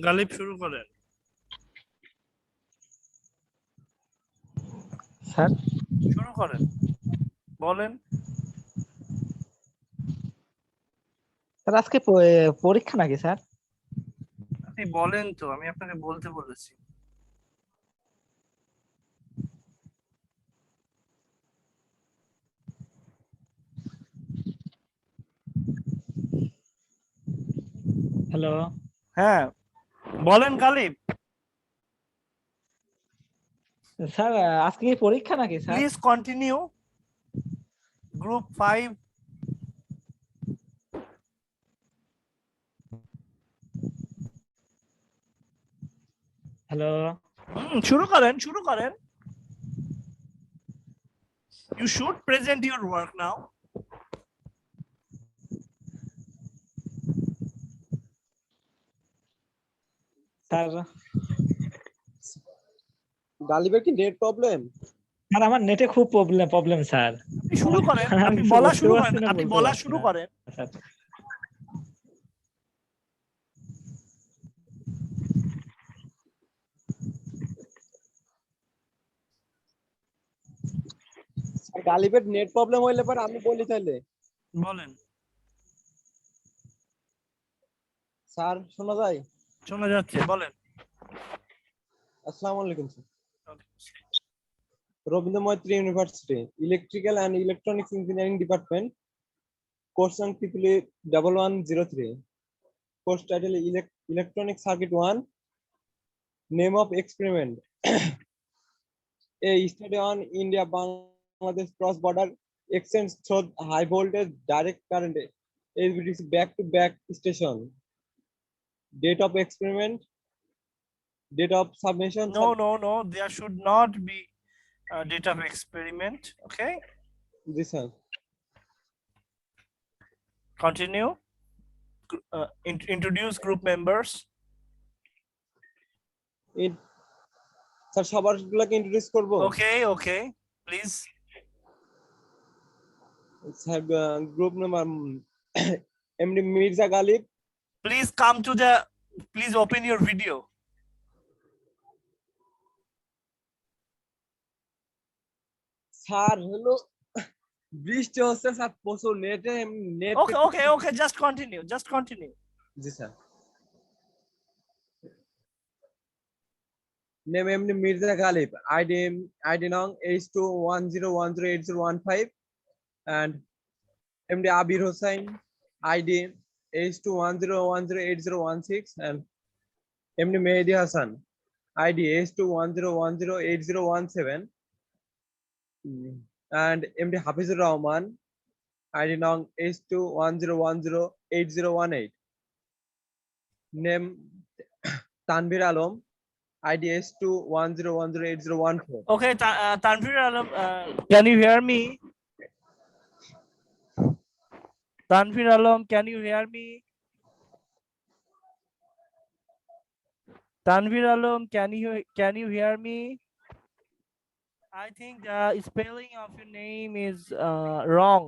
গালিব শুরু করেন। স্যার শুরু করেন, বলেন। স্যার আজকে পরীক্ষা নাকি স্যার? আপনি বলেন তো, আমি আপনাকে বলতে বলেছি। হ্যালো হ্যাঁ, বলেন গালিব। স্যার, আজকে কি পরীক্ষা নাকি sir? Please continue. Group 5। Hello শুরু করেন, শুরু করেন। You should present your work now. Sir, গালিবের কি নেট প্রবলেম? স্যার আমার নেটে খুব প্রবলেম স্যার। আপনি শুরু করেন, আমি আপনি কিছু বলা বুঝতে শুরু পারছি করেন, না, আপনি বলতে বলা পারছি শুরু না করেন। স্যার। গালিবের নেট প্রবলেম হইলে পরে আমি বলি তাহলে। বলেন। স্যার শোনা যায়? শোনা যাচ্ছে, বলেন। আসসালামু আলাইকুম স্যার। রবীন্দ্র মৈত্রী university, electrical and electronics engineering department, course rank PPL 1103, course title electronic circuit 1, name of experiment a study on India Bangladesh cross border exchange through high voltage direct current HVDC back to back station, date of experiment, date of submission. No, there should not be a date of experiment. Okay, This sir. continue. Introduce group members. Sir সবার গুলাকে introduce করব। Okay, please. Sir group number MD Mirza Ghalib. Please open your video. Sir হলো বৃষ্টি হচ্ছে sir, প্রচুর নেটে net. Okay, just continue. জি sir. Name MD Mirza Galib, ID nong H210108015, and MD Abir Hossain, ID H210108016, and MD Mehdi Hassan, ID H210108017, and MD Hafizur Rahman, ID nong H210108018. Name Tanvir Alam, ID H210108014. Okay, Tanvir Alam, can you hear me? Tanvir Alam, can you hear me? Tanvir Alam, can you hear me? I think the spelling of your name is wrong.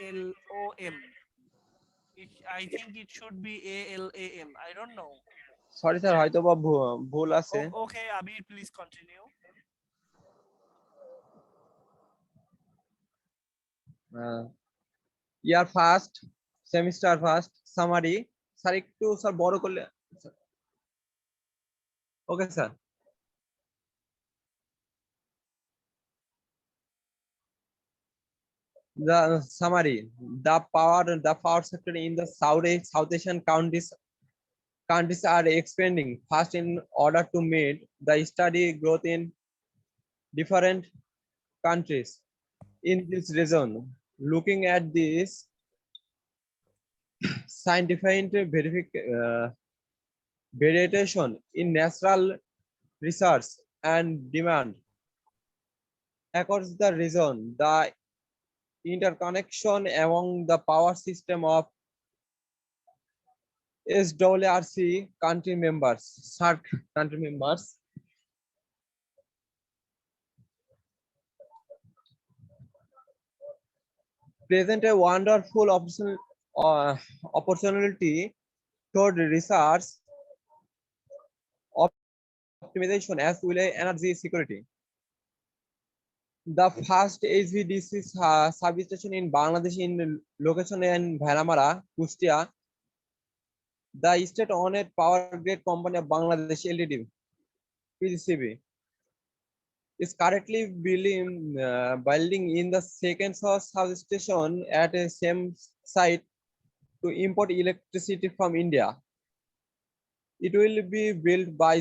ALOM. I think it should be ALAM. I don't know. Sorry sir, হয়তো বা ভুল আছে। Okay, Abir, please continue. Year first, semester first, summary. Sir একটু sir বড় করলে। Okay sir. The summary: the power sector in the South Asian countries are expanding fast in order to meet the steady growth in different countries in this region. Looking at this scientific variation in natural research and demand across the region, the interconnection among the power system of SWRC country members, SARC country members, present a wonderful opportunity toward research optimization as well as energy security. The first HVDC substation in Bangladesh in location in Bharamara, Kustia, the state-owned power grid company of Bangladesh Ltd, PGCB, is currently building in the second substation at the same site to import electricity from India. It will be built by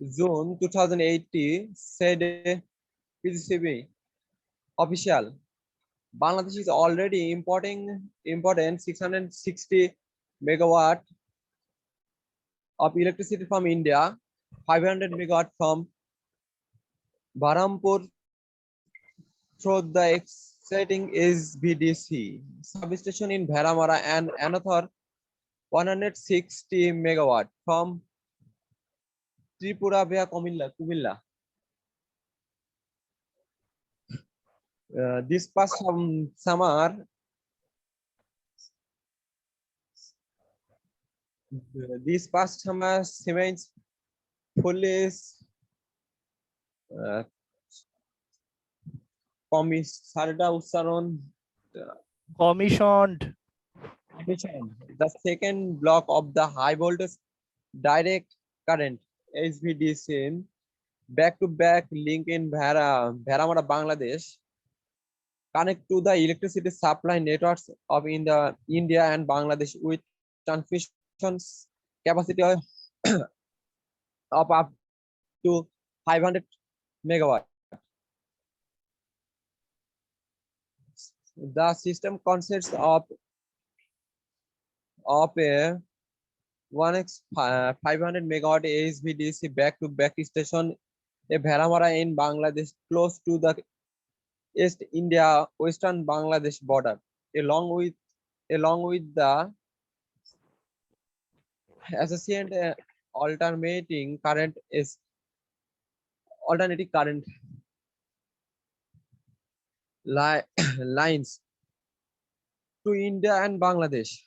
June 2080, said PGCB official. Bangladesh is already importing 660 megawatt of electricity from India, 500 megawatt from Bahrampur through the exciting SVDC substation in Bharamara and another 160 megawatt from Tripura via Kumilla. This past summer, Siemens police Sarda Usaron Commissioned. the second block of the high voltage direct current HVDC back-to-back link in Bharamara, Bangladesh, connect to the electricity supply networks of India and Bangladesh with transmission capacity of up to 500 megawatt. The system consists of a 1x 500 megawatt HVDC back-to-back station a Bharamara in Bangladesh close to the East India Western Bangladesh border, along with the associated alternating current lines to India and Bangladesh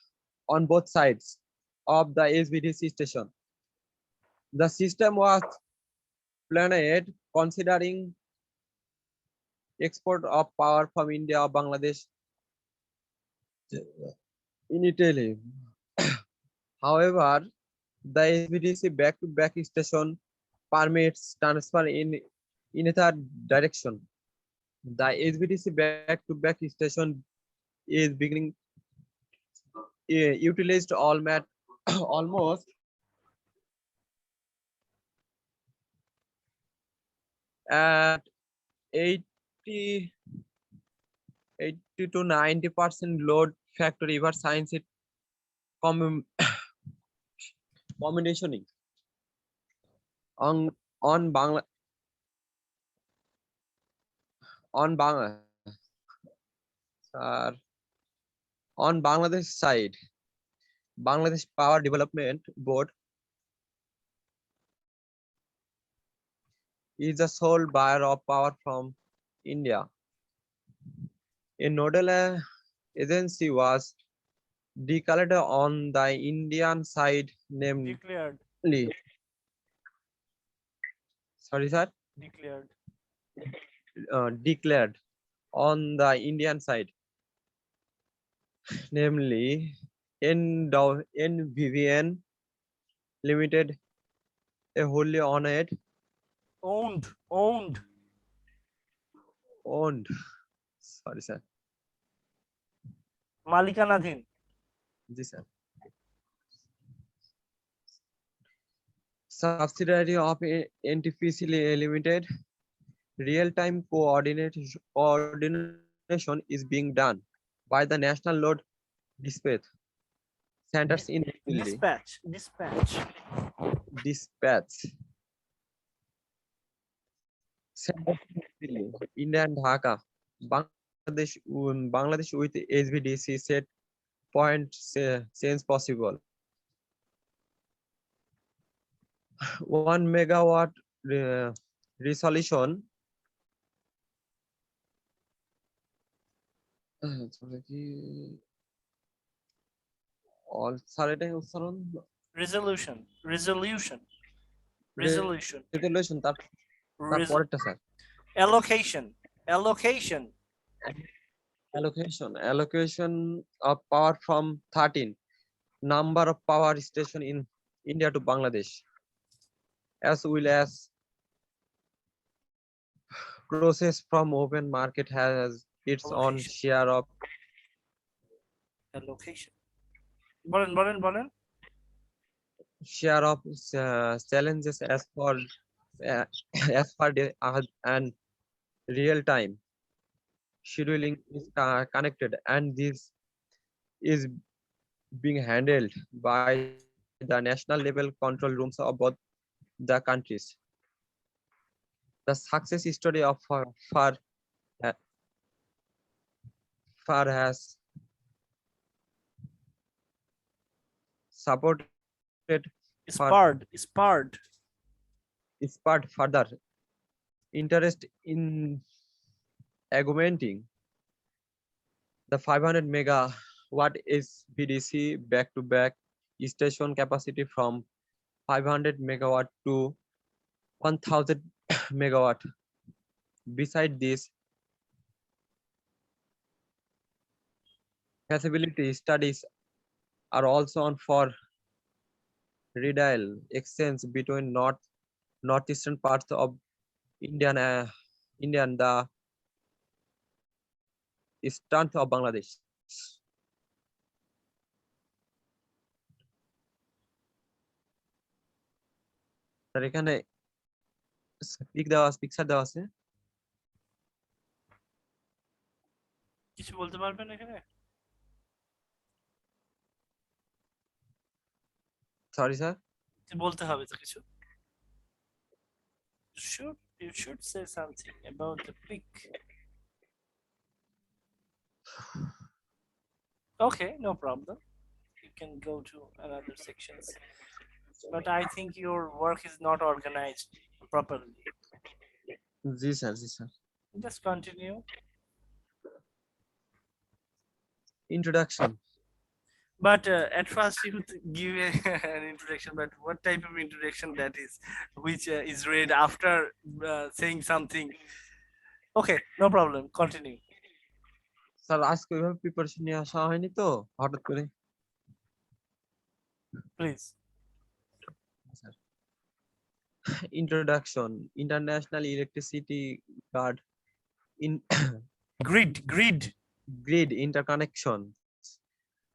on both sides of the HVDC station. The system was planned considering export of power from India or Bangladesh in Italy. However, the HVDC back-to-back station permits transfer in either direction. The HVDC back-to-back station is beginning utilized almost at 80 to 90% load factor ever since it combinationing on Bangla sir, on Bangladesh side, Bangladesh Power Development Board is the sole buyer of power from India. A nodal agency was declared on the Indian side, namely, sorry sir, declared on the Indian side, namely NVVN Limited, a wholly owned, sorry sir, মালিকানাধীন जी sir, subsidiary of NTPC Limited. Real-time coordination is being done by the National Load Dispatch Centers in Delhi. Dispatch Centers in Delhi, India and Dhaka. Bangladesh with HVDC set point change possible. 1 megawatt resolution resolution resolution, resolution তার Res- পরেরটা sir allocation, allocation, allocation of power from 13 number of power station in India to Bangladesh, as well as process from open market has its own Allocation. share of allocation. বলেন challenges as for uh, as per the and real time scheduling is connected, and this is being handled by the national level control rooms of both the countries. The success story of uh, FAR has supported FAR spurred sparked further interest in augmenting the 500 megawatt SVDC back-to-back station capacity from 500 megawatt to 1000 megawatt. Beside this, feasibility studies are also on for radial exchange between northeastern parts of India and the eastern of Bangladesh. Sir এখানে picture দেওয়া আছে কিছু বলতে পারবেন এখানে sorry sir বলতে হবে তো কিছু you should say something about the pic. Okay, no problem, you can go to another sections, but I think your work is not organized properly. G sir Just continue. Introduction. But at first you give an introduction, but what type of introduction that is, which is read after saying something? Okay, no problem, continue. Sir আজকে ওইভাবে preparation নিয়ে আসা হয়নি তো হঠাৎ করে Please. Introduction. International electricity guard in grid interconnections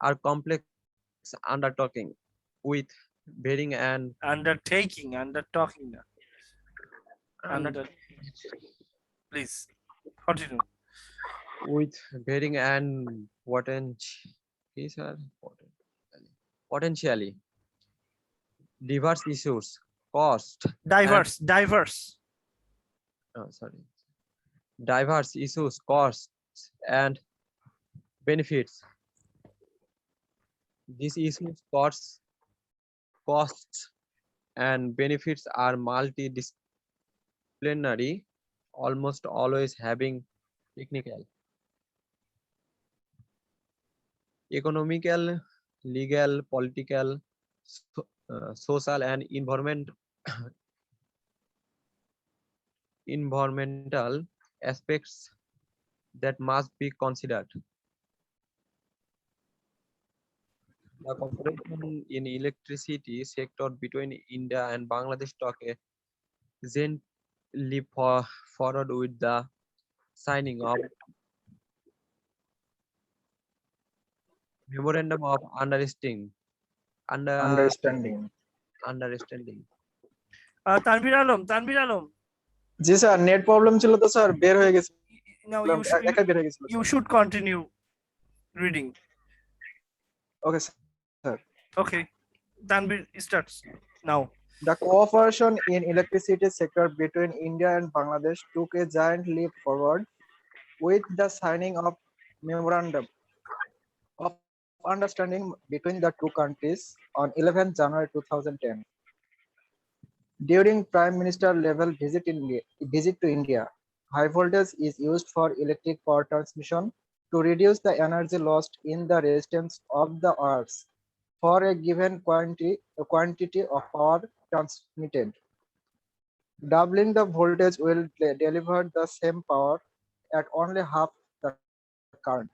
are complex undertaking with varying and Undertaking please continue. with varying and potentially diverse issues, cost, Diverse diverse issues, costs, and benefits. These issues, costs, and benefits are multidisciplinary, almost always having technical, economical, legal, political, social, and environmental aspects that must be considered. The cooperation in electricity sector between India and Bangladesh took a giant leap forward with the signing of Memorandum of Understanding. Tanvir Alam G sir net problem ছিল তো sir বের হয়ে গেছে now বের হয়ে গেছিল you should continue reading. Okay sir Okay, Tanvir starts now. The cooperation in electricity sector between India and Bangladesh took a giant leap forward with the signing of memorandum of understanding between the two countries on 11 January 2010. During Prime Minister level visit to India, high voltage is used for electric power transmission to reduce the energy lost in the resistance of the earth for a given quantity of power transmitted. Doubling the voltage will deliver the same power at only half the current.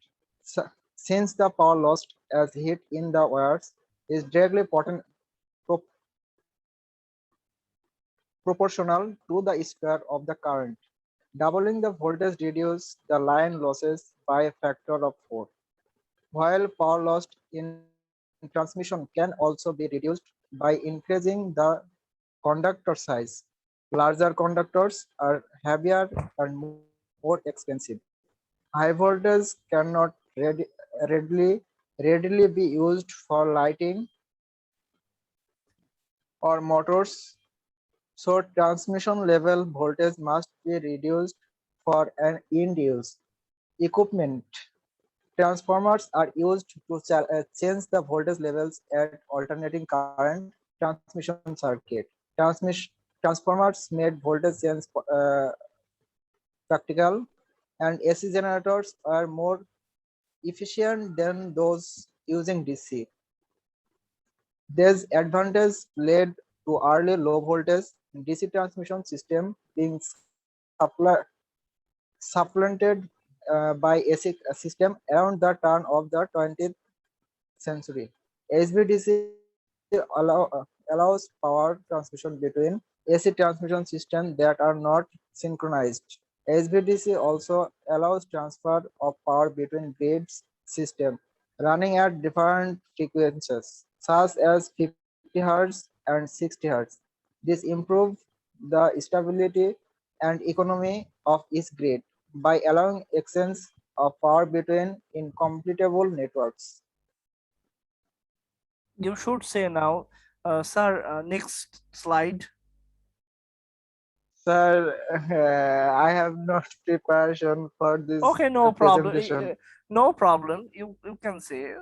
Since the power lost as heat in the wires is directly pro- proportional to the square of the current, doubling the voltage reduces the line losses by a factor of 4. While power lost in transmission can also be reduced by increasing the conductor size. Larger conductors are heavier and more expensive. High voltage cannot readily readily be used for lighting or motors, so transmission level voltage must be reduced for an end use. Equipment transformers are used to change the voltage levels at alternating current transmission circuit. Transformers made voltage change practical, and AC generators are more efficient than those using DC. These advantages led to early low voltage DC transmission system being supplanted by AC system around the turn of the 20th century. HVDC allows power transmission between AC transmission systems that are not synchronized. HVDC also allows transfer of power between grids systems running at different frequencies, such as 50 Hz and 60 Hz. This improves the stability and economy of each grid by allowing exchange of power between incompatible networks. You should say now, sir. Next slide. Sir, I have not preparation for this Okay, no problem. presentation. No problem. You can say,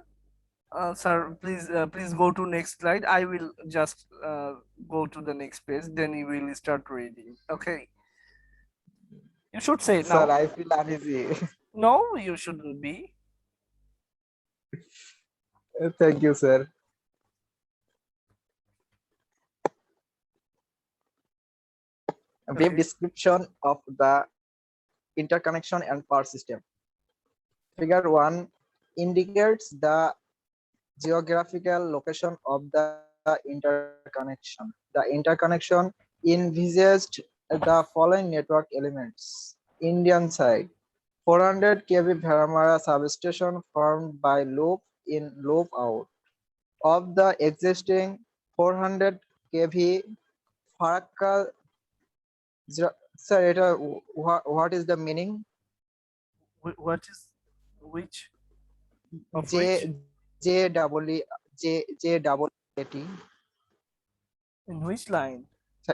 sir. Please go to next slide. I will just go to the next page. Then you will start reading. Okay. You should say Sir, now. I feel uneasy. No, you shouldn't be. Thank you, sir. A brief Okay. description of the interconnection and power system. Figure 1 indicates the geographical location of the interconnection. The interconnection envisaged the following network elements. Indian side, 400 kV Bharamara substation formed by loop in loop out. Of the existing 400 kV Farakka, sir, what is the meaning? What is which of which J J double E J double AT. in which line? So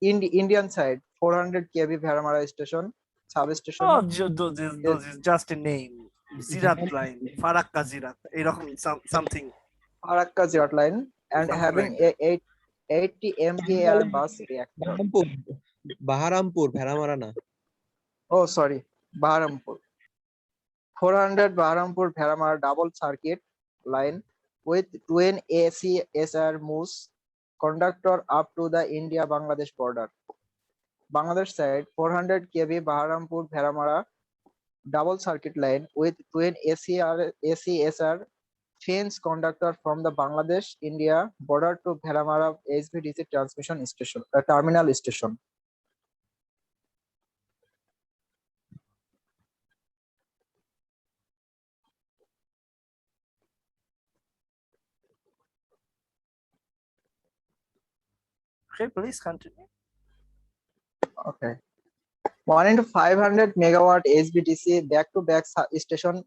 Indian side 400 kV Bharamara station Oh, substation those is just a name. Zirat line, Farakka Zirat, এরকম something. Farakka Zirat line and Something having like that. a 80 MVAr bus reactor. বাহারামপুর বাহারামপুর Bheramara না Oh, sorry, Baharampur. 400 Baharampur Bharamara double circuit line with twin ACSR moves conductor up to the India-Bangladesh border. Bangladesh side 400 kV Baharampur Bharamara double circuit line with twin ACSR fence conductor from the Bangladesh India border to Bharamara HVDC transmission station terminal station. Okay, please continue. Okay. 1 into 500 megawatt HVDC back-to-back station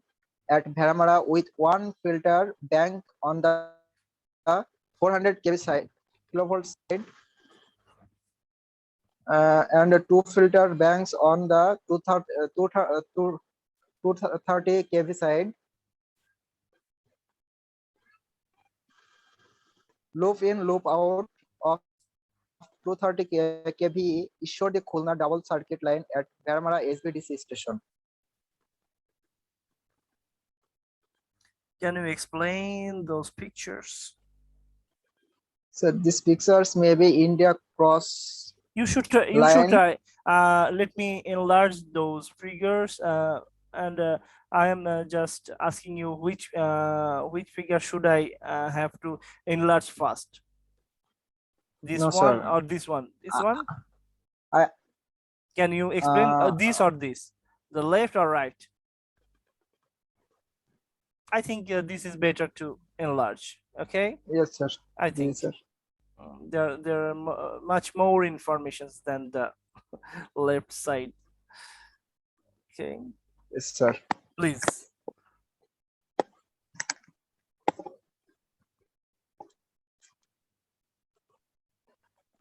at Bharamara with one filter bank on the 400 kV side, kilovolt side, and two filter banks on the 230 kV side. Loop in, loop out of 230 kV Ishwadi Khulna double circuit line at Bharamara HVDC station. Can you explain those pictures? So these pictures may be India cross. You should try. Let me enlarge those figures, and I am just asking you which figure should I have to enlarge first? This No, one sir. or this one? This one? I Can you explain uh, this or this? The left or right? I think this is better to enlarge. Okay, yes, sir. I think Yes, sir. there are much more informations than the left side. Okay, Yes, sir. please.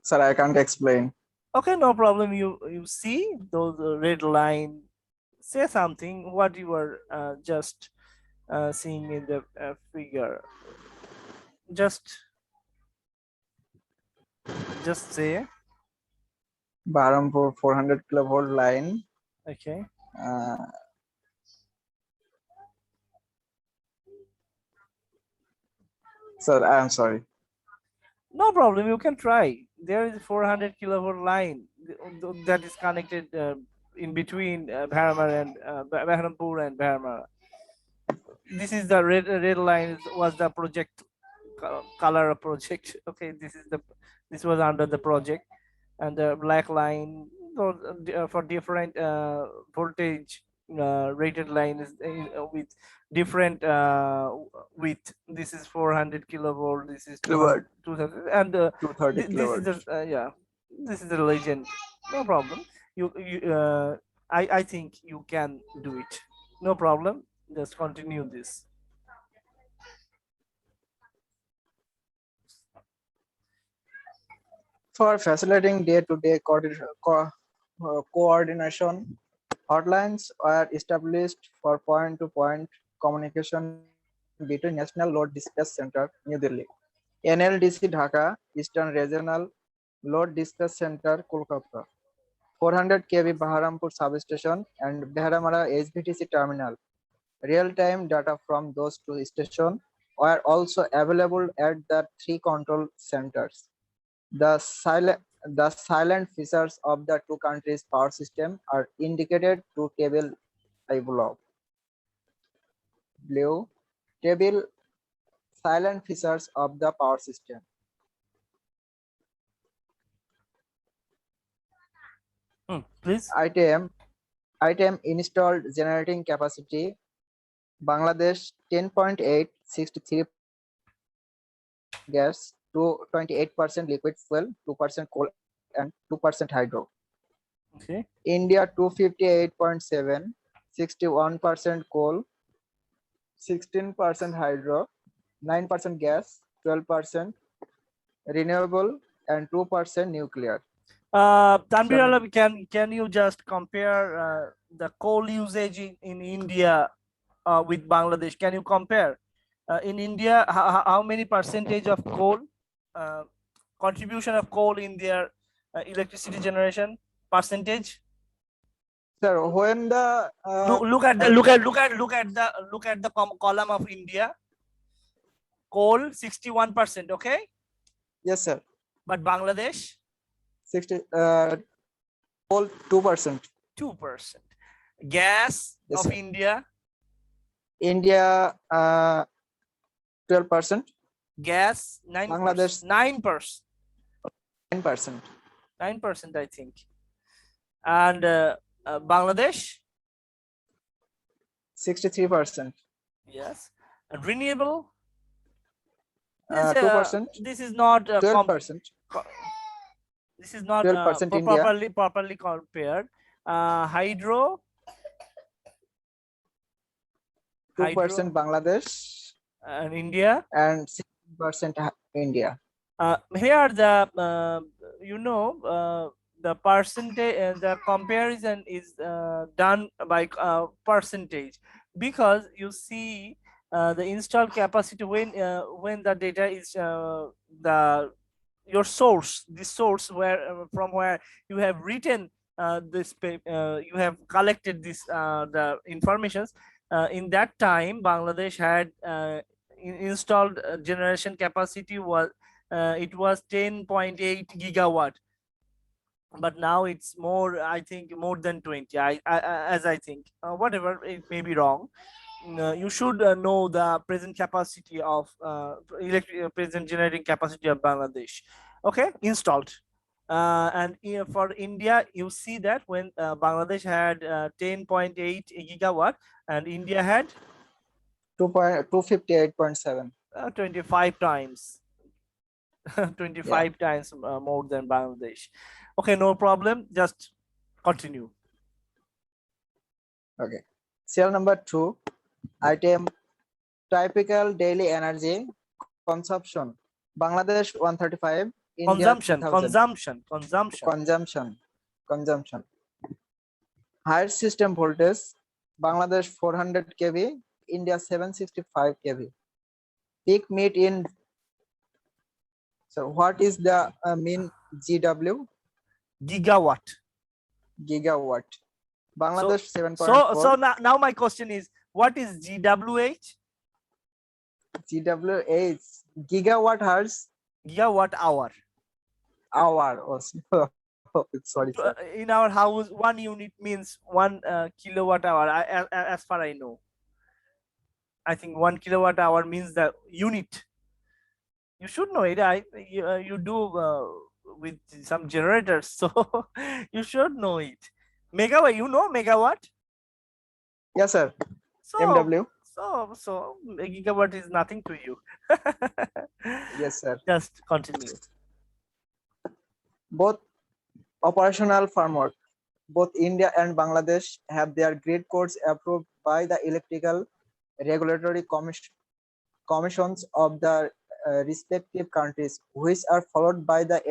Sir, I can't explain. Okay, no problem. You see those red line. Say something. What you were just seeing in the figure. Just say. Baharampur 400 kilovolt line. Okay. Sir, I am sorry. No problem. You can try. There is 400 kilovolt line that is connected in between Baharampur and Bharamara. This is the red line was the project color project. Okay, this was under the project, and the black line for different voltage rated line is with different width. This is 400 kilovolt. This is 200, 2000, and 230 this is kilovolts. the yeah. This is the legend. No problem. I think you can do it. No problem. Just continue this. For facilitating day-to-day coordination, hotlines are established for point-to-point communication between National Load Dispatch Center, New Delhi, NLDC Dhaka, Eastern Regional Load Dispatch Center, Kolkata, 400 kV Baharampur substation, and Behramara HVTC terminal. Real-time data from those two stations are also available at the three control centers. The silent features of the two countries' power system are indicated to table below. Blue table silent features of the power system. Please. Item installed generating capacity Bangladesh 10.8 63% gas to 28% liquid fuel, 2% coal and 2% hydro. Okay. India 258.7 61% coal, 16% hydro, 9% gas, 12% renewable and 2% nuclear. Tanvir Alam, can you just compare the coal usage in India with Bangladesh? Can you compare in India how many percentage of coal contribution of coal in their electricity generation percentage? Sir, when the Look at the column of India. Coal 61%. Okay. yes, sir. But Bangladesh 60 coal 2%. 2%. Gas Yes, of sir. India. India 12%. Gas 9%. Bangladesh 9%. 9%. 9%, I think. And Bangladesh 63%. yes. And renewable 2%. This is not 12%. this is not 12% India. properly compared. Hydro 2% Bangladesh and India and 6% India. Here the the percentage the comparison is done by percentage, because you see the installed capacity when the data is your source, the source where from where you have written this you have collected this the informations. In that time Bangladesh had installed generation capacity was it was 10.8 gigawatt. but now it's more, I think more than 20. As I think, whatever, it may be wrong. You should know the present capacity of present generating capacity of Bangladesh. Okay, installed. For India, you see that when Bangladesh had 10.8 gigawatt and India had 258.7. 25 times, Yeah. 25 times more than Bangladesh. Okay, no problem. Just continue. Okay. Cell number 2, item typical daily energy consumption. Bangladesh 135, India Consumption, 2000. consumption. Consumption. Higher system voltage, Bangladesh 400 kV, India 765 kV. Peak meet in. So what is the mean GW? Gigawatt. Gigawatt. So Bangladesh 7.4. so now my question is, what is GWH? GWH, gigawatt hours Gigawatt hour. hour. Oh, sorry, sir. In our house, 1 unit means 1 kilowatt hour. As far I know, I think 1 kilowatt hour means the unit. You should know it. You do with some generators, so you should know it. Megawatt, you know megawatt. Yes, sir. So MW. so a gigawatt is nothing to you. Yes, sir. Just continue. Both operational framework. Both India and Bangladesh have their grid codes approved by the electrical regulatory commissions of the respective countries, which are followed by the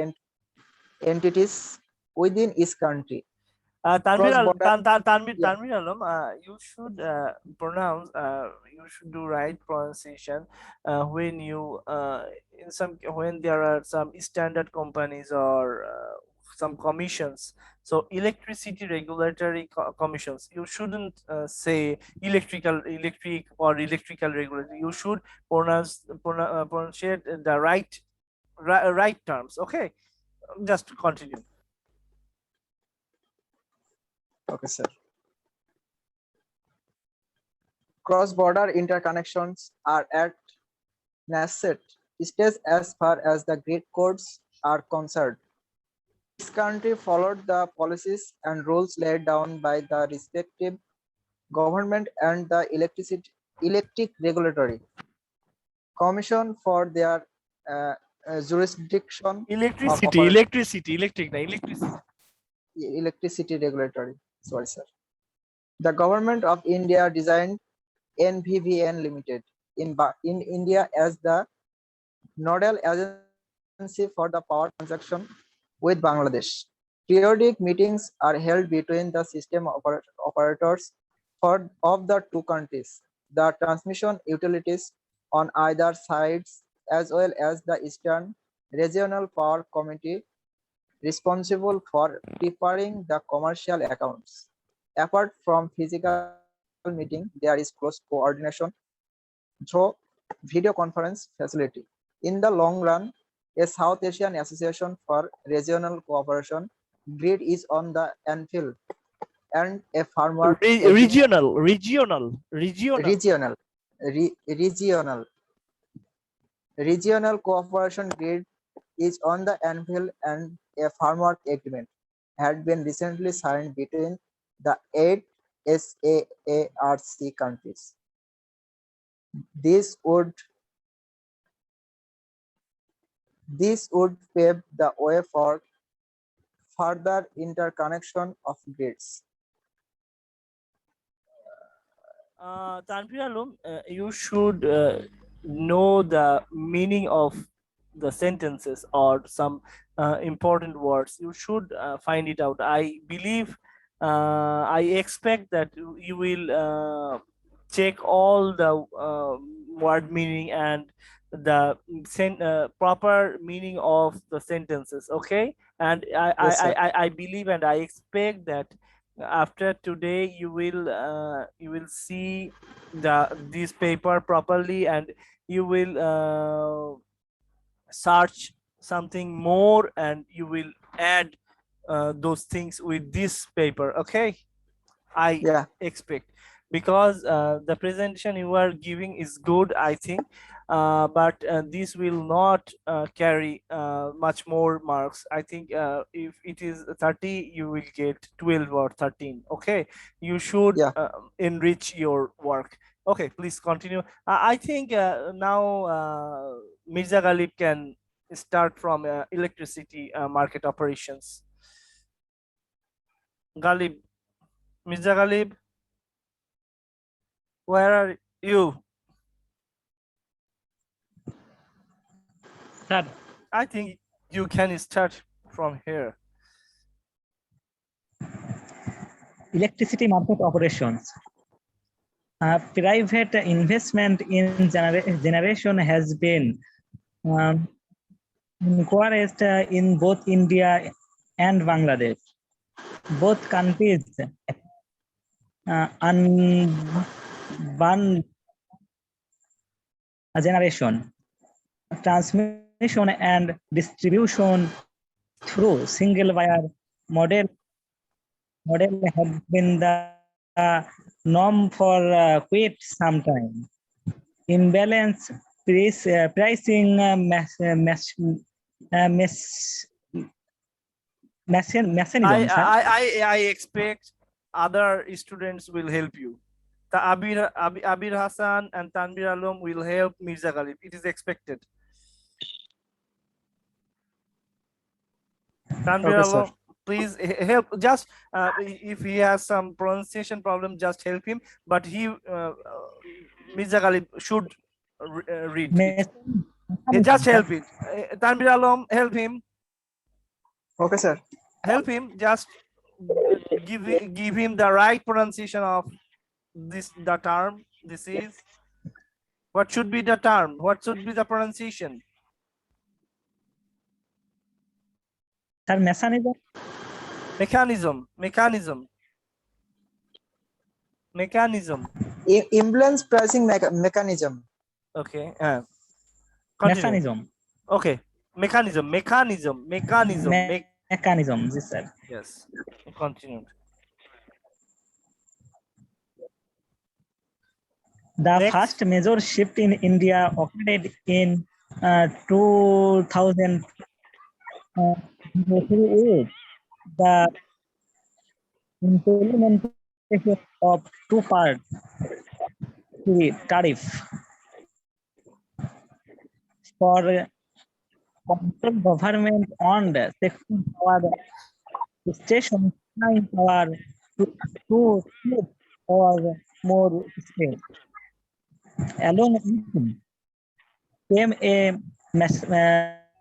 entities within each country. Tanvir Cross-border. Yeah. Tanvir Alam, you should pronounce. You should do right pronunciation when you when there are some standard companies or some commissions. So electricity regulatory commissions. You shouldn't say electric or electrical regulatory. You should pronounce the right terms. Okay, just continue. Okay, sir. Cross-border interconnections are at nascent stage as far as the grid codes are concerned. Each country followed the policies and rules laid down by the respective government and the electric regulatory commission for their jurisdiction of Electricity. electricity regulatory. Sorry, sir. The government of India designed NVVN Limited in India as the nodal agency for the power transaction with Bangladesh. Periodic meetings are held between the system operators of the two countries, the transmission utilities on either sides, as well as the Eastern Regional Power Committee responsible for preparing the commercial accounts. Apart from physical meeting, there is close coordination through video conference facility. In the long run, a South Asian Association for Regional Cooperation grid is on the anvil, and a framework Regional. regional cooperation grid is on the anvil, and a framework agreement had been recently signed between the 8 SAARC countries. This would pave the way for further interconnection of grids. Tanvir Alam, you should know the meaning of the sentences or some important words. You should find it out. I believe, I expect that you will check all the word meaning and the proper meaning of the sentences. Okay, and Yes, sir. I believe and I expect that after today you will see this paper properly, and you will search something more, and you will add those things with this paper. Okay, I Yeah. expect, because the presentation you are giving is good, I think, but this will not carry much more marks. I think if it is 30, you will get 12 or 13. Okay, you should Yeah. enrich your work. Okay, please continue. I think now Mirza Galib can start from electricity market operations. Galib, Mirza Galib, where are you? Sir, I think you can start from here. electricity market operations. Private investment in generation has been um, encouraged in both India and Bangladesh. Both countries unbundle generation, transmission and distribution through single wire model have been the norm for quite some time. Imbalance pricing mechanism, sir. I expect other students will help you. The Abir Hassan and Tanbir Alam will help Mirza Galib. It is expected. Tanbir Okay, sir. Alam, please help. Just if he has some pronunciation problem, just help him. But Mirza Galib should read it. Just help it. Tanbir Alam, help him. Okay, sir. Help him. Just give him the right pronunciation of the term. This is what should be the term. What should be the pronunciation? Sir, mechanism. Mechanism. Imbalance pricing mechanism. Okay. Continue. Mechanism. Okay. Mechanism. Mechanism, this sir. Yes. Continue. The Next. first major shift in India occurred in 2008. The implementation of two-part tariff for control government-owned section power station power to split or more states. Along with came a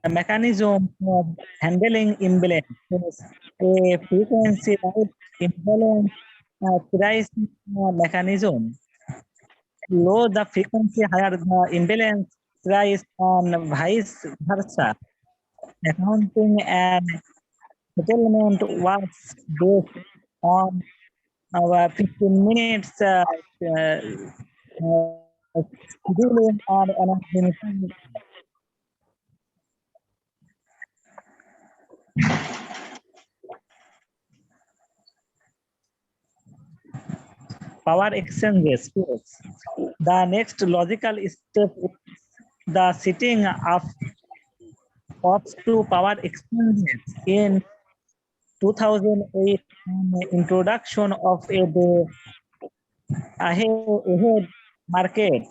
mechanism of handling imbalance, a frequency right imbalance price mechanism. Low the frequency, higher the imbalance price, and vice versa. Accounting and settlement was based on our 15 minutes scheduling and announcement. Power exchanges. The next logical step is the setting up of two power exchanges in 2008 and the introduction of a ahead market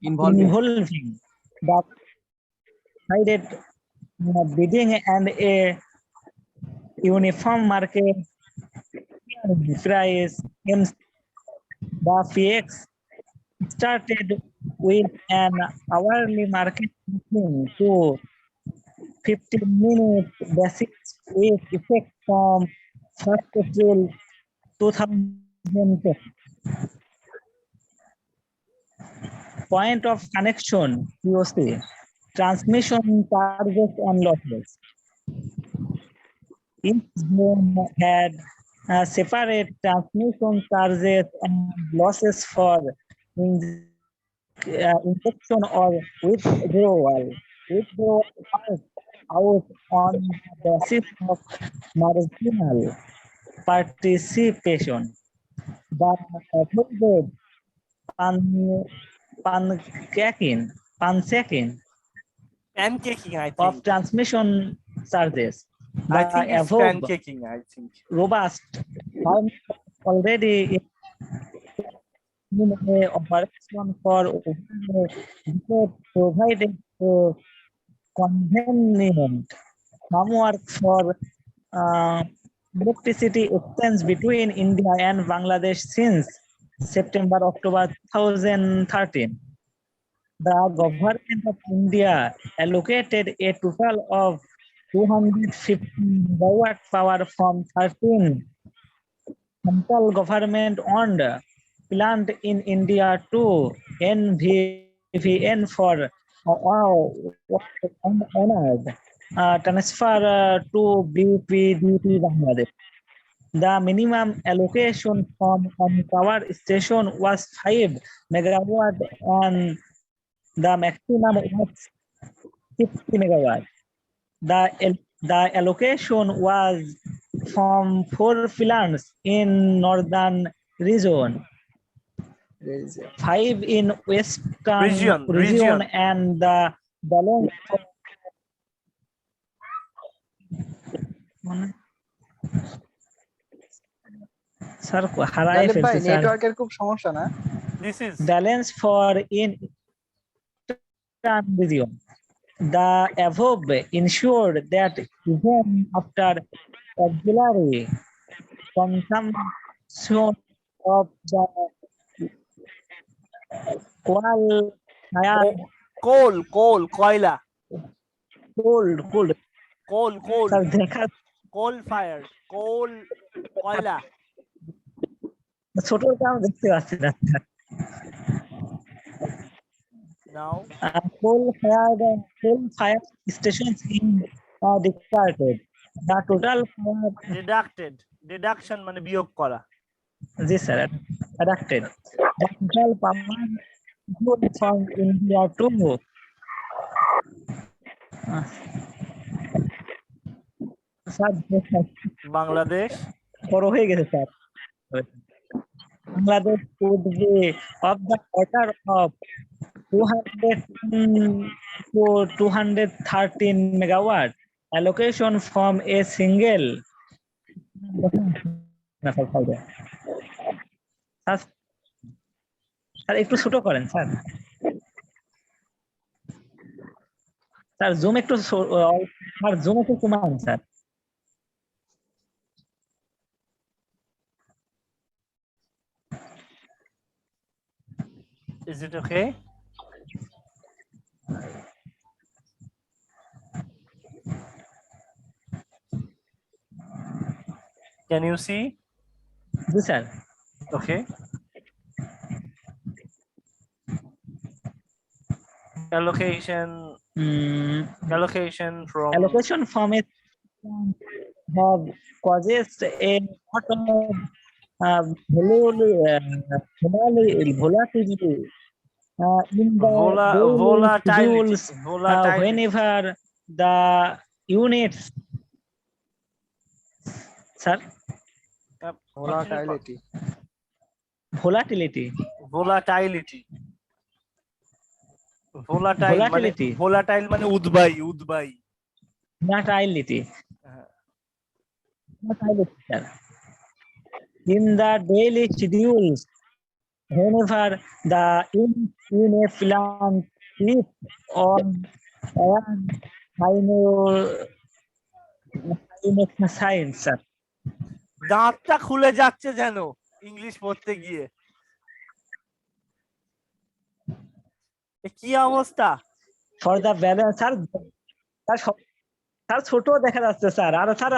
involving the decided bidding and a uniform market price. The PX started with an hourly market to 15 minutes basis with effect from 1st April 2010. Point of connection, POC, transmission charges and losses. Each zone had separate transmission charges and losses for injection or withdrawal. Withdrawal was out on the basis of marginal participation. The avoided pan, pancaking Pancaking, I of think. transmission charges. I The think it's above pancaking, I think. robust firms already in a operation for provided a convenient framework for uh, electricity exchange between India and Bangladesh since September October 2013. The government of India allocated a total of 250 megawatt power from 13 central government owned plant in India to NVVN for honored transfer to BPDP Bangladesh. The minimum allocation from one power station was 5 megawatt and the maximum was 60 megawatt. The allocation was from 4 plants in northern region, 5 in western region, and the balance sir হারাই গালিব ভাই ফেলছে sir নেটওয়ার্কের খুব সমস্যা না This is balance for in region. The above ensured that even after auxiliary consumption of the coal fired koila, cold sir দেখা coal fired, koila. ছোট কাম দেখতে পাচ্ছি না Now coal fire stations in departed. The total fire deduction মানে বিয়োগ করা জি sir adapted. The total power from India to sir Bangladesh বড় হয়ে গেছে sir Bangladesh would be of the order of 200 to 213 megawatt allocation from a single sir একটু ছোট করেন স্যার স্যার জুম একটু স্যার জুম একটু কমান sir Is it okay? Can you see? G sir Okay. Allocation from allocation from it have causes a lot of volatility in the daily schedules whenever the units sir ভোলাটাইলিটি volatility volatile মানে উদ্বায়ী volatility sir. In the daily schedules whenever the in a plant is on science sir. দাঁতটা খুলে যাচ্ছে যেন English পড়তে গিয়ে কি অবস্থা For the balance sir sir ছোট দেখা যাচ্ছে স্যার আর স্যার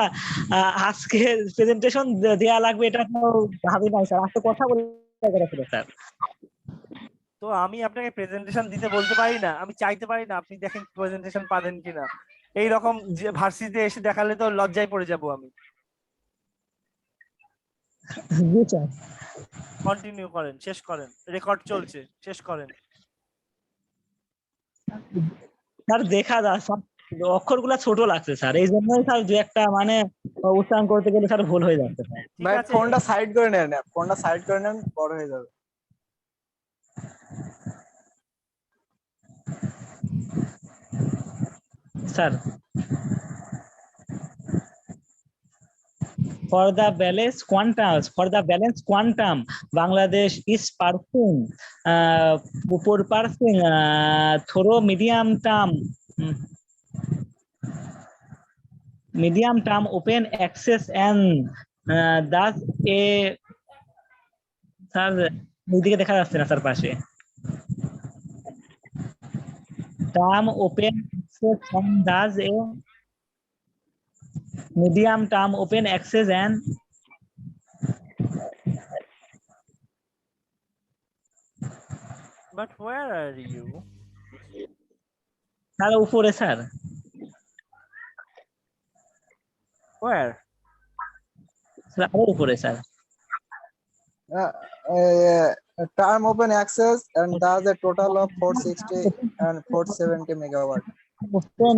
আজকে প্রেজেন্টেশন দেয়া লাগবে এটা তো ভাবি নাই স্যার আজকে কথা বলে স্যার তো আমি আপনাকে প্রেজেন্টেশন দিতে বলতে পারি না আমি চাইতে পারি না আপনি দেখেন প্রেজেন্টেশন পাবেন কিনা এই রকম যে ভার্সিটিতে এসে দেখালে তো লজ্জায় পড়ে যাব আমি জি স্যার কন্টিনিউ করেন শেষ করেন রেকর্ড চলছে শেষ করেন স্যার দেখা যায় স্যার, অক্ষরগুলা ছোট লাগছে স্যার, এই জন্যই স্যার দু একটা মানে উচ্চারণ করতে গেলে স্যার ভুল হয়ে যাচ্ছে স্যার। ঠিক ভাই আছে, ফোনটা সাইড করে নেন, ফোনটা সাইড করে নেন, বড় হয়ে যাবে। Sir, for the balance quantum, Bangladesh is pursuing thorough medium term open access and thus a sir ওইদিকে দেখা যাচ্ছে না স্যার, পাশে term open access and thus a medium term open access and but where are you? Sir উপরে sir, Where? Sir আরো উপরে sir. Term open access and thus a total of 460 and 470 megawatt. Open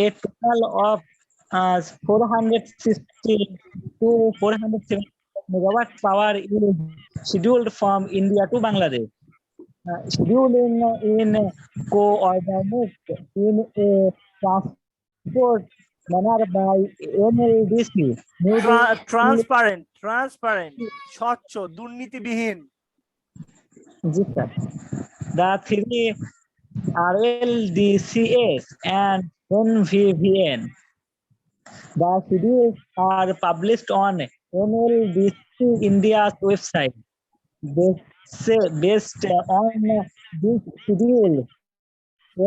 a total of 460 to 470 megawatt power is scheduled from India to Bangladesh. Scheduling in coordinate in a transport manner by NLDC. New Delhi, transparent, স্বচ্ছ, দুর্নীতিবিহীন। জি sir. The three RLDCS and NVVN. The schedules are published on NLDC India's website. Based on this schedule,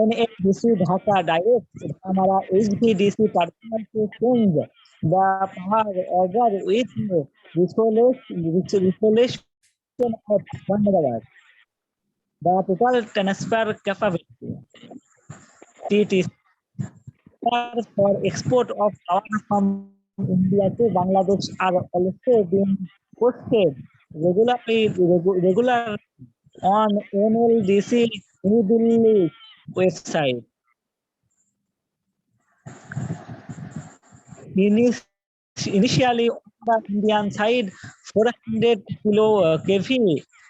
NLDC Dhaka directs Dhamara HVDC personnel to change the power order with resolution of 1 megawatt. The total transfer capability TTC for export of power from India to Bangladesh are also being posted regular on NLDC New Delhi website. Initially on the Indian side, 400 kV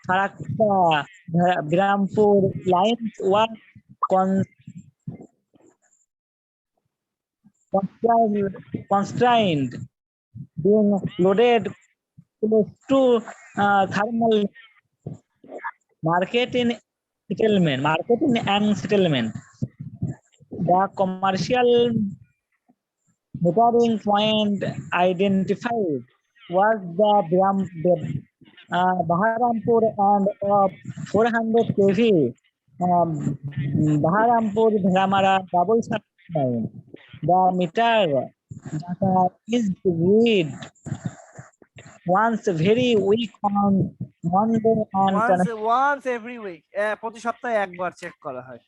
Farakka Birampur lines were constrained, being loaded close to thermal marketing and settlement. The commercial metering point identified was the Baharampur and 400 kV Baharampur Bharamara double line. The meter data is read once very weak on Monday and once every week, প্রতি সপ্তাহে একবার check করা হয়।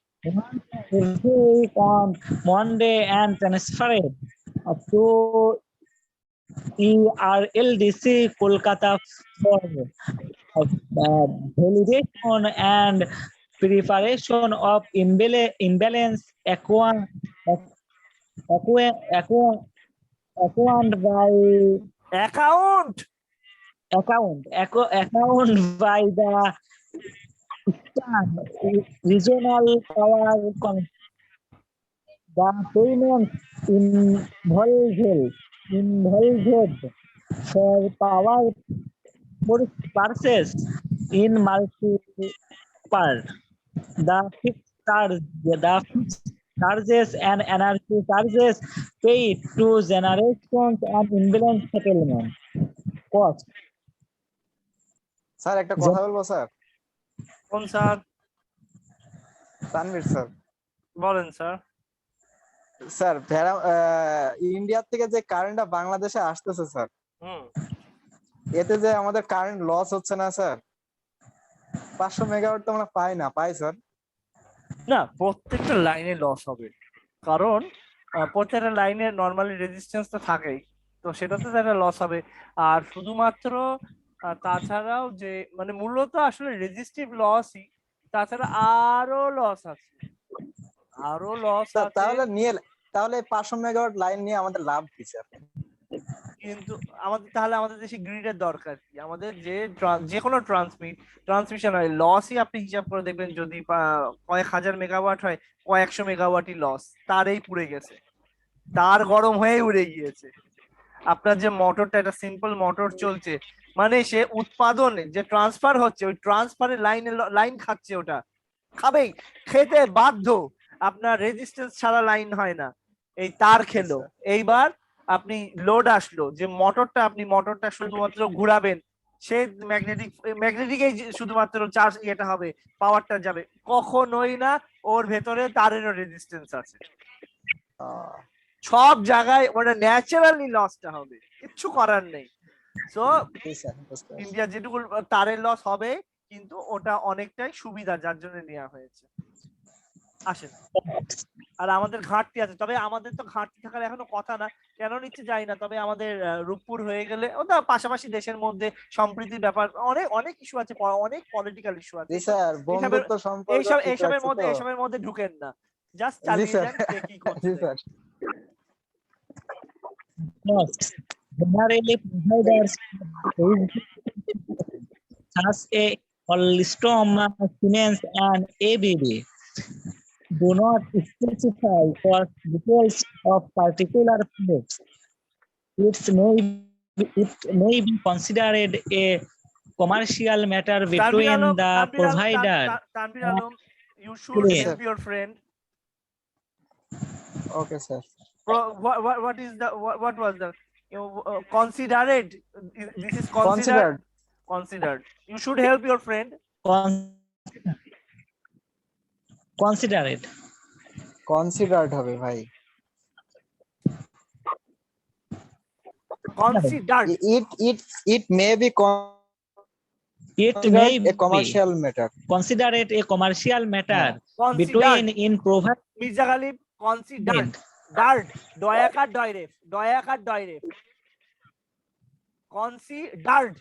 every week on Monday and transferred to ERLDC Kolkata for validation and preparation of imbalance account by by the regional power company. The payment involved for power purchase in multi-part. The fixed charges and energy charges paid to generations and imbalance settlement cost. Sir একটা কথা বলবো sir. কোন sir? Tanvir sir. বলেন sir. Sir India থেকে যে কারেন্টটা বাংলাদেশে আসতেছে স্যার, এতে যে আমাদের কারেন্ট লস হচ্ছে না স্যার? 500 মেগাওয়াট তো আমরা পাই স্যার? না, প্রত্যেকটা লাইনে লস হবে, কারণ প্রত্যেকটা লাইনে নরমালি রেজিস্ট্যান্স তো থাকেই, তো সেটাতে একটা লস হবে। আর শুধুমাত্র তাছাড়াও যে মানে মূলত আসলে রেজিস্টিভ লসই, তাছাড়া আরো লস আছে। আরো লস আছে, তাহলে 500 মেগাওয়াট লাইন নিয়ে আমাদের লাভ কি স্যার? কিন্তু আমাদের দেশে গ্রিডের দরকার কি? আমাদের যে কোনো ট্রান্সমিশন হয়, লসই আপনি হিসাব করে দেখবেন, যদি কয়েক হাজার মেগাওয়াট হয়, কয়েকশো মেগাওয়াটই লস, তারই পুড়ে গেছে, তার গরম হয়ে উড়ে গিয়েছে। আপনার যে মোটরটা, একটা সিম্পল মোটর চলছে, মানে সে উৎপাদনে যে ট্রান্সফার হচ্ছে, ওই ট্রান্সফারের লাইন খাচ্ছে, ওটা খাবেই, খেতে বাধ্য। আপনার রেজিস্ট্যান্স ছাড়া লাইন হয় না, এই তার খেলো। এইবার আপনি লোড আসলো, যে মোটরটা শুধুমাত্র ঘুরাবেন, সে ম্যাগনেটিক শুধুমাত্র চার্জ ইয়েটা হবে, পাওয়ারটা যাবে, কখনোই না। ওর ভেতরে তারেরও রেজিস্ট্যান্স আছে, সব জায়গায় ওটা ন্যাচারালি লসটা হবে, কিচ্ছু করার নেই। সো ইন্ডিয়া যেটুকু তারের লস হবে, কিন্তু ওটা অনেকটাই সুবিধা, যার জন্য নেওয়া হয়েছে। আসেন, আর আমাদের ঘাটতি আছে, তবে আমাদের তো ঘাটতি থাকার এখনো কথা না, কেন নিচ্ছে যাই না। তবে আমাদের রূপপুর হয়ে গেলে, ওটা পাশাপাশি দেশের মধ্যে সম্প্রীতির ব্যাপার, অনেক অনেক ইস্যু আছে, অনেক পলিটিক্যাল ইস্যু আছে, এইসবের মধ্যে ঢুকেন না, জাস্ট চালিয়ে যান, কে কি করছে। Generally, providers such as Alstom, Siemens, and ABB do not specify cost details of particular products. It may be considered a commercial matter between the provider. Tanvir Alam, you should help your friend. Okay, sir. What is the what was the considered? This is considered. Considered. You should help your friend. Considered. Considered হবে ভাই। Considered. It may be a commercial matter. Consider it a commercial matter between in provide. Mirza Galib, considered. Dard. Doyakar doiref. Doyakar doiref. Considered.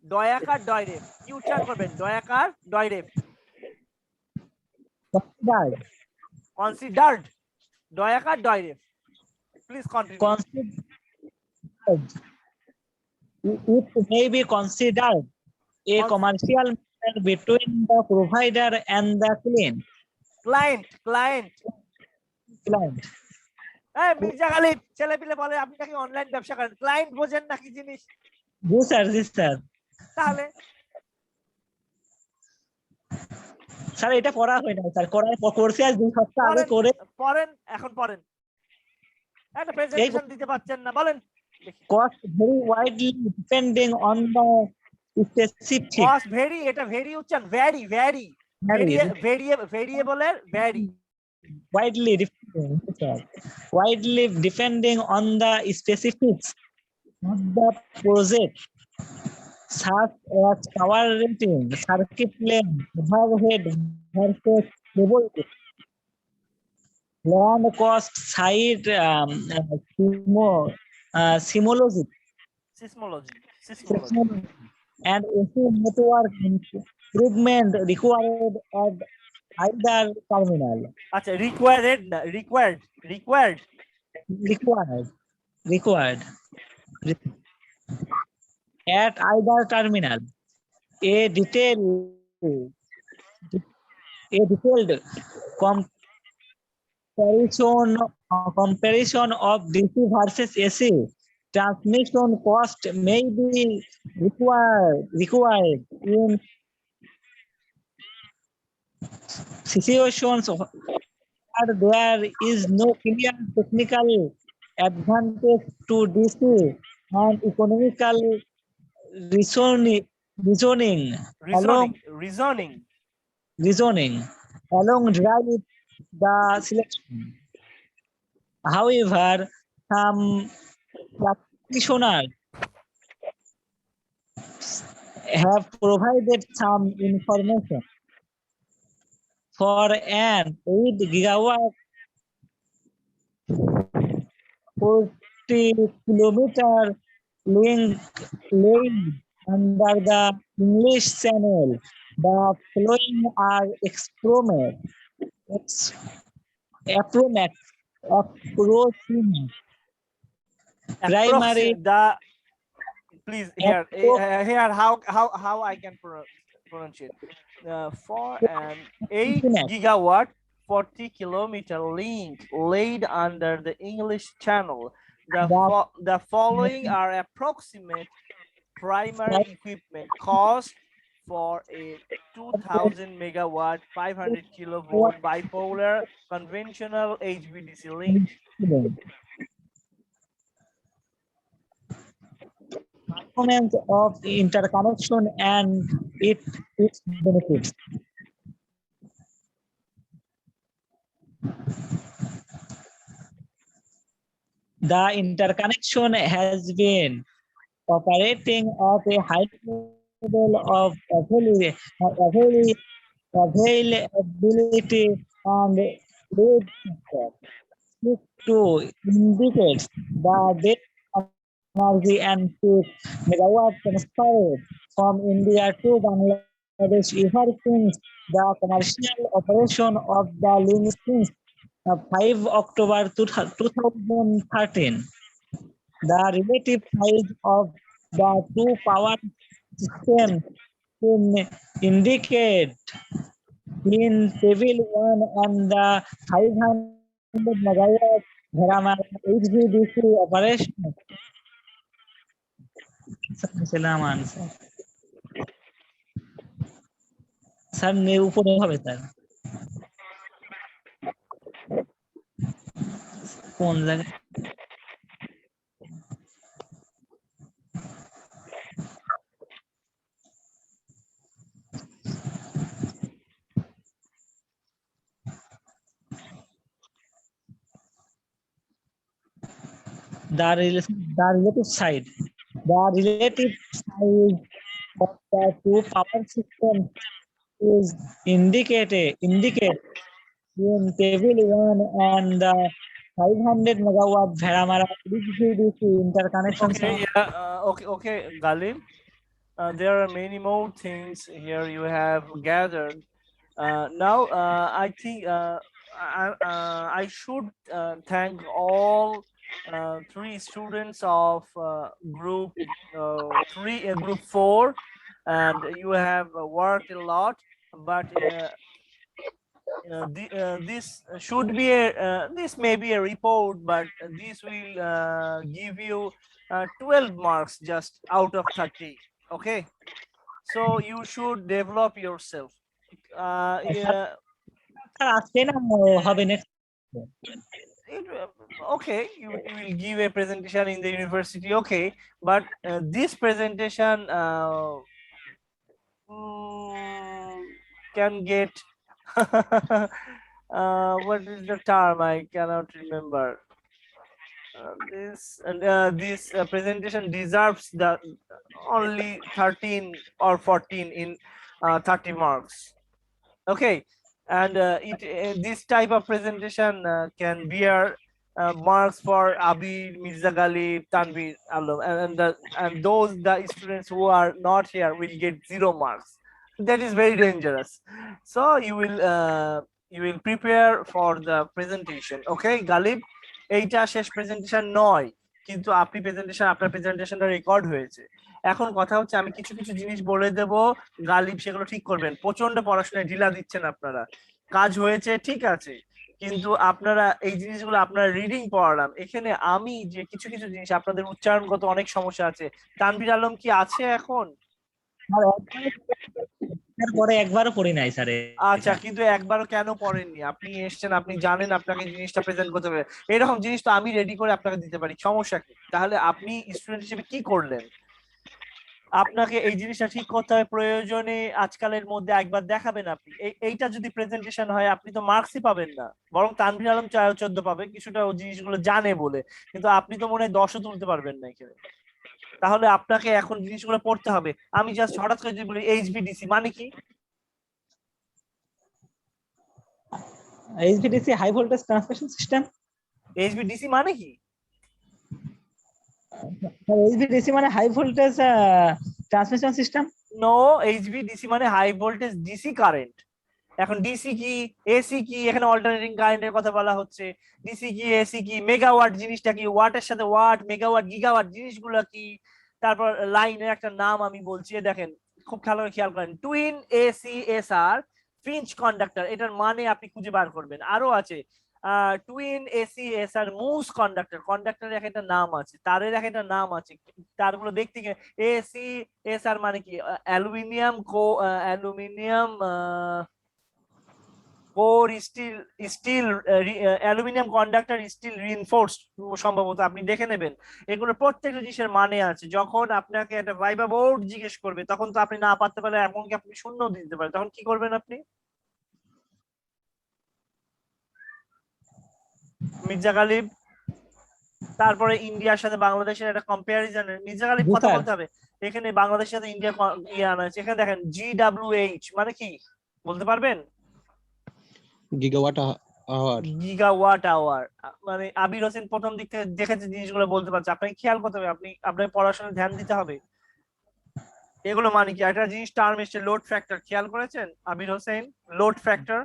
Doyakar doiref. কি উচ্চারণ করবেন? দয়াকার doiref. Considered. Doyakar doiref. Please continue. Considered. It may be considered a commercial matter between the provider and the client. Mirza Ghalib, ছেলে পিলে বলে আপনি নাকি online ব্যবসা করেন, ক্লায়েন্ট বোঝেন না কি জিনিস? জি স্যার, জি স্যার। তাহলে স্যার এটা পড়া হয় না স্যার, কোর্সে আজ 2 সপ্তাহ আগে করে পড়েন, এখন পড়েন, একটা প্রেজেন্টেশন দিতে পারছেন না, বলেন। cost very widely depending on the specific. cost very, এটা very উচ্চারণ, very variable very widely depending on the specifics of the project, such as power rating, circuit length, overhead versus stability, land cost, site seismology, and AC network improvement required at either terminal. আচ্ছা, required at either terminal. A detailed comparison of DC versus AC transmission cost may be required in situations where there is no clear technical advantage to DC and economical reasoning along drive the selection. However, some practitioners have provided some information. For an 8 gigawatt 40-kilometer link under the English Channel, the following are approximate, primary Approximate the please here here how I can pronounce it. For an 8 approximate gigawatt 40-kilometer link laid under the English Channel. the The following are approximate primary equipment cost for a 2000 megawatt 500 kilovolt bipolar conventional HVDC link. Performance of interconnection and its benefits. The interconnection has been operating at a high level of availability and lead to indicates the date energy and peak megawatt transferred from India to Bangladesh ever since the commercial operation of the link since 5 October 2013. The relative size of the two power systems indicate in table 1 and the 500 megawatt Bharamar HVDC operation. Sir উপরে হবে sir কোন জায়গায় the relative side. The relative size of the two power systems is indicate in table 1 and the 500 megawatt Bharamara HVDC interconnection. Okay, yeah, okay, Galib. There are many more things here you have gathered. Now, I think I should thank all three students of group 4, and you have worked a lot, but this should be this may be a report, but this will give you 12 marks just out of 30. Okay, so you should develop yourself. আজকে না হবে next Okay, you will give a presentation in the university, okay, but this presentation can get what is the term, I cannot remember. This presentation deserves the only 13 or 14 in 30 marks. Okay, and this type of presentation can bear marks for Abir, Mirza Galib, Tanvir, Alam, and those the students who are not here will get 0 marks. That is very dangerous. So you will prepare for the presentation. Okay, Galib, এইটা শেষ presentation নয়, কিন্তু আপনি আপনার প্রেজেন্টেশনটা record হয়েছে। এখন কথা হচ্ছে আমি কিছু কিছু জিনিস বলে দেব, গালিব সেগুলো ঠিক করবেন। প্রচন্ড পড়াশোনায় ঢিলা দিচ্ছেন আপনারা, কাজ হয়েছে ঠিক আছে, কিন্তু আপনারা এই জিনিসগুলো আপনারা রিডিং পড়ালাম, এখানে আমি যে কিছু কিছু জিনিস আপনাদের উচ্চারণগত অনেক সমস্যা আছে। তানভীর আলম কি আছে এখন? পরে একবারও পড়ি নাই স্যার। আচ্ছা, কিন্তু একবারও কেন পড়েননি? আপনি এসেছেন, আপনি জানেন আপনাকে জিনিসটা প্রেজেন্ট করতে হবে, এরকম জিনিস তো আমি রেডি করে আপনাকে দিতে পারি, সমস্যা কি? তাহলে আপনি স্টুডেন্ট হিসেবে কি করলেন? আপনাকে এই জিনিসটা ঠিক করতে হবে, প্রয়োজনে আজকালের মধ্যে একবার দেখাবেন আপনি। এইটা যদি প্রেজেন্টেশন হয় আপনি তো মার্কসই পাবেন না, বরং তানভীর আলম 14 পাবে, কিছুটা ও জিনিসগুলো জানে বলে, কিন্তু আপনি তো মনে হয় 10ও তুলতে পারবেন না এখানে। তাহলে আপনাকে এখন জিনিসগুলো পড়তে হবে। আমি জাস্ট হঠাৎ করে যদি বলি এইচভিডিসি মানে কি? HVDC high voltage transmission system. HVDC মানে কি? এইচভিডিসি মানে high voltage transmission system. No, HVDC মানে হাই ভোল্টেজ ডিসি কারেন্ট। এখন ডিসি কি, এসি কি, এখানে অল্টারনেটিং কারেন্টের কথা বলা হচ্ছে। ডিসি কি, এসি কি, মেগাওয়াট জিনিসটা কি, ওয়াটের সাথে ওয়াট, মেগাওয়াট, গিগাওয়াট জিনিসগুলো কি। তারপর লাইনের একটা নাম আমি বলছি, দেখেন খুব ভালো করে খেয়াল করেন, twin AC SR Finch conductor, এটার মানে আপনি খুঁজে বার করবেন। আরো আছে টুইন এসি এসআর মুস কন্ডাক্টর, কন্ডাক্টরের এক একটা নাম আছে, তারের এক একটা নাম আছে, তারগুলো দেখতে এসি এসআর মানে কি, aluminium aluminium core steel, steel aluminium conductor steel reinforced, সম্ভবত আপনি দেখে নেবেন। এগুলো প্রত্যেকটা জিনিসের মানে আছে। যখন আপনাকে একটা ভাইবা বোর্ড জিজ্ঞেস করবে, তখন তো আপনি না পারতে পারলে এমনকি আপনি শূন্য দিতে পারেন, তখন কি করবেন আপনি? মির্জা গালিব। তারপরে ইন্ডিয়ার সাথে বাংলাদেশের একটা কম্পারিজন, মির্জা গালিব জি কথা স্যার। বলতে হবে। এখানে বাংলাদেশের সাথে ইন্ডিয়া ইয়ে আনা হয়েছে। এখানে দেখেন GWH মানে কি বলতে পারবেন? Gigawatt hour. গিগাওয়াট আওয়ার মানে আবির হোসেন প্রথম দিক থেকে দেখেছে জিনিসগুলো বলতে পারছে, আপনাকে খেয়াল করতে হবে, আপনি আপনার পড়াশোনায় ধ্যান দিতে হবে। এগুলো মানে কি, একটা জিনিস টার্ম এসছে লোড ফ্যাক্টর, খেয়াল করেছেন আবির হোসেন? Load factor.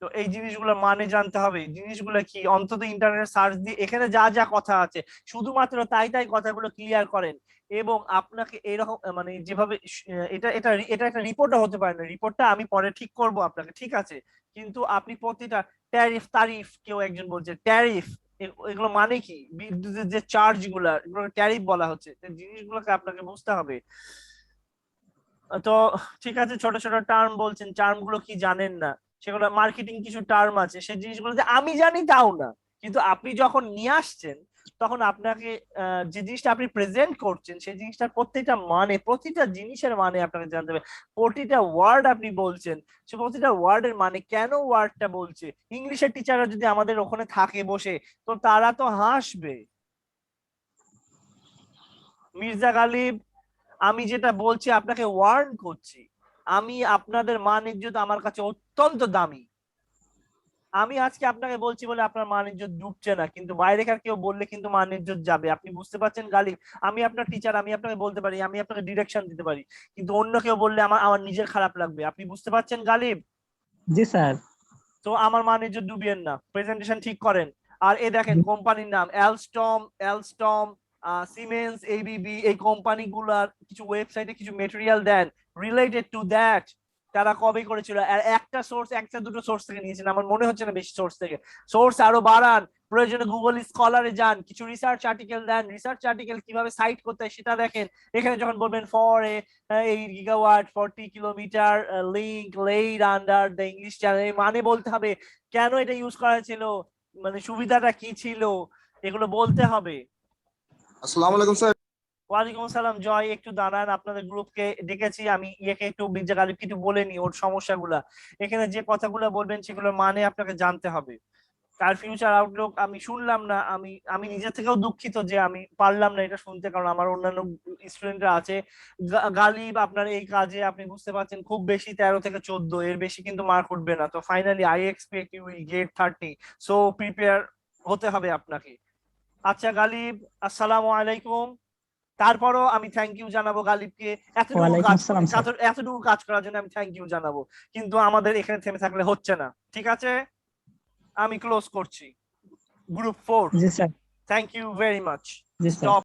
তো এই জিনিসগুলো মানে জানতে হবে, জিনিসগুলো কি অন্তত ইন্টারনেট সার্চ দিয়ে এখানে যা যা কথা আছে শুধুমাত্র তাই তাই কথাগুলো ক্লিয়ার করেন। এবং আপনাকে এরকম মানে যেভাবে এটা এটা এটা একটা রিপোর্টও হতে পারে না, রিপোর্টটা আমি পরে ঠিক করব আপনাকে, ঠিক আছে? কিন্তু আপনি প্রতিটা ট্যারিফ, তারিফ কেউ একজন বলছে ট্যারিফ, এগুলো মানে কি, বিদ্যুতের যে চার্জ গুলা, এগুলো ট্যারিফ বলা হচ্ছে, জিনিসগুলোকে আপনাকে বুঝতে হবে। তো ঠিক আছে, ছোট ছোট টার্ম বলছেন, টার্ম গুলো কি জানেন না, সেগুলো মার্কেটিং কিছু টার্ম আছে, সেই জিনিসগুলো যে আমি জানি তাও না। কিন্তু আপনি যখন নিয়ে আসছেন, তখন আপনাকে যে জিনিসটা আপনি প্রেজেন্ট করছেন, সেই জিনিসটার প্রত্যেকটা মানে, প্রতিটা জিনিসের মানে আপনাকে জানতে হবে। প্রতিটা ওয়ার্ড আপনি বলছেন, সে প্রতিটা ওয়ার্ডের মানে, কেন ওয়ার্ডটা বলছে। ইংলিশের টিচাররা যদি আমাদের ওখানে থাকে বসে, তো তারা তো হাসবে। মির্জা গালিব, আমি যেটা বলছি আপনাকে ওয়ার্ন করছি, আমি আপনাদের মান ইজ্জত আমার কাছে অত্যন্ত দামি। আমি আজকে আপনাকে বলছি বলে আপনার মান ইজ্জত ডুবছে না, কিন্তু বাইরেকার কেউ বললে কিন্তু মান ইজ্জত যাবে, আপনি বুঝতে পারছেন গালিব? আমি আপনার টিচার, আমি আপনাকে বলতে পারি, আমি আপনাকে ডিরেকশন দিতে পারি, কিন্তু অন্য কেউ বললে আমার আমার নিজের খারাপ লাগবে, আপনি বুঝতে পারছেন গালিব? জি স্যার। তো আমার মান ইজ্জত ডুবিয়েন না, প্রেজেন্টেশন ঠিক করেন। আর এ দেখেন কোম্পানির নাম অ্যালস্টম, অ্যালস্টম, সিমেন্স, এবিবি, এই কোম্পানিগুলার কিছু ওয়েবসাইটে কিছু মেটেরিয়াল দেন রিলেটেড টু দ্যাট, তারা কবে করেছিল। আর একটা সোর্স, একটা দুটো সোর্স থেকে নিয়েছেন, আমার মনে হচ্ছে না বেশি সোর্স থেকে। সোর্স আরো বাড়ান, প্রয়োজনে গুগল স্কলারে যান, কিছু রিসার্চ আর্টিকেল দেন, রিসার্চ আর্টিকেল কিভাবে সাইট করতে হয় সেটা দেখেন। এখানে যখন বলবেন for a 8 gigawatt 40 kilometre link laid under the English channel, মানে বলতে হবে কেন এটা ইউজ করা ছিল, মানে সুবিধাটা কি ছিল, এগুলো বলতে হবে। আসসালামু আলাইকুম স্যার। ওয়ালাইকুম আসসালাম। জয়, একটু দাঁড়ান, আপনাদের গ্রুপকে ডেকেছি আমি, ইয়েকে একটু, মির্জা গালিবকে একটু বলে নি ওর সমস্যাগুলা। এখানে যে কথাগুলো বলবেন সেগুলোর মানে আপনাকে জানতে হবে। তার ফিউচার আউটলুক আমি শুনলাম না, আমি আমি নিজে থেকেও দুঃখিত যে আমি পারলাম না এটা শুনতে, কারণ আমার অন্যান্য স্টুডেন্টরা আছে। গালিব, আপনার এই কাজে আপনি বুঝতে পারছেন খুব বেশি 13 থেকে 14, এর বেশি কিন্তু মার্ক উঠবে না। তো finally I expect you will get 30, so prepare হতে হবে আপনাকে। আচ্ছা গালিব, আসসালামু আলাইকুম। তারপরও আমি থ্যাংক ইউ জানাবো গালিবকে, এতটুকু ওয়ালাইকুম কাজ আসসালাম স্যার। এতটুকু কাজ করার জন্য আমি থ্যাংক ইউ জানাবো। কিন্তু আমাদের এখানে থেমে থাকলে হচ্ছে না, ঠিক আছে? আমি ক্লোজ করছি গ্রুপ 4। জি sir. Thank you very much. জি স্যার। স্টপ।